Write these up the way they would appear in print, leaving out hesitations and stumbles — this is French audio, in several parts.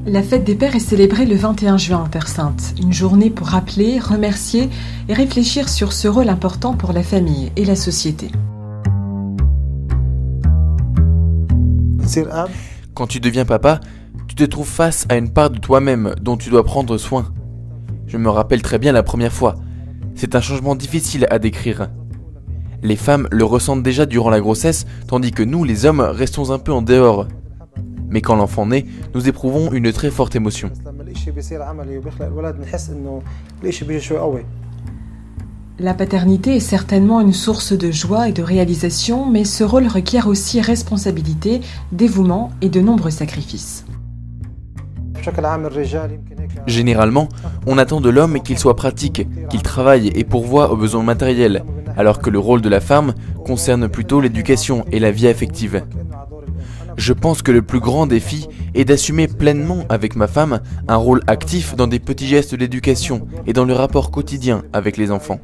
La fête des pères est célébrée le 21 juin en Terre Sainte, une journée pour rappeler, remercier et réfléchir sur ce rôle important pour la famille et la société. Quand tu deviens papa, tu te trouves face à une part de toi-même dont tu dois prendre soin. Je me rappelle très bien la première fois. C'est un changement difficile à décrire. Les femmes le ressentent déjà durant la grossesse, tandis que nous, les hommes, restons un peu en dehors. Mais quand l'enfant naît, nous éprouvons une très forte émotion. La paternité est certainement une source de joie et de réalisation, mais ce rôle requiert aussi responsabilité, dévouement et de nombreux sacrifices. Généralement, on attend de l'homme qu'il soit pratique, qu'il travaille et pourvoie aux besoins matériels, alors que le rôle de la femme concerne plutôt l'éducation et la vie affective. Je pense que le plus grand défi est d'assumer pleinement avec ma femme un rôle actif dans des petits gestes d'éducation et dans le rapport quotidien avec les enfants.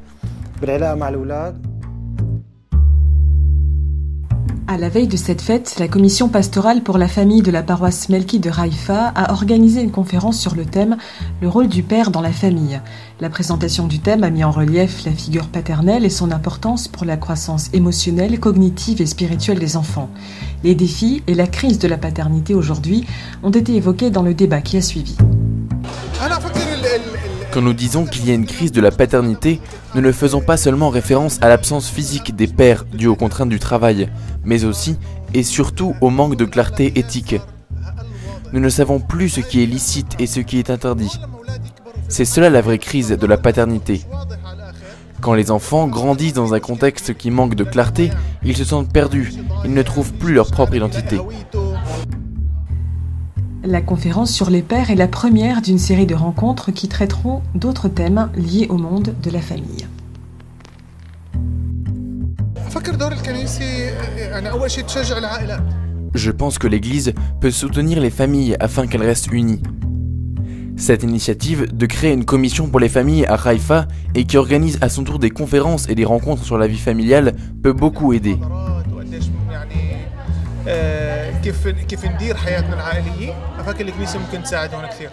À la veille de cette fête, la commission pastorale pour la famille de la paroisse Melki de Haïfa a organisé une conférence sur le thème « Le rôle du père dans la famille ». La présentation du thème a mis en relief la figure paternelle et son importance pour la croissance émotionnelle, cognitive et spirituelle des enfants. Les défis et la crise de la paternité aujourd'hui ont été évoqués dans le débat qui a suivi. Quand nous disons qu'il y a une crise de la paternité, nous ne faisons pas seulement référence à l'absence physique des pères due aux contraintes du travail, mais aussi et surtout au manque de clarté éthique. Nous ne savons plus ce qui est licite et ce qui est interdit. C'est cela la vraie crise de la paternité. Quand les enfants grandissent dans un contexte qui manque de clarté, ils se sentent perdus, ils ne trouvent plus leur propre identité. La conférence sur les pères est la première d'une série de rencontres qui traiteront d'autres thèmes liés au monde de la famille. Je pense que l'Église peut soutenir les familles afin qu'elles restent unies. Cette initiative de créer une commission pour les familles à Haïfa et qui organise à son tour des conférences et des rencontres sur la vie familiale peut beaucoup aider. كيف ندير حياتنا العائلية، فكر الكنيسة ممكن تساعدنا كثير.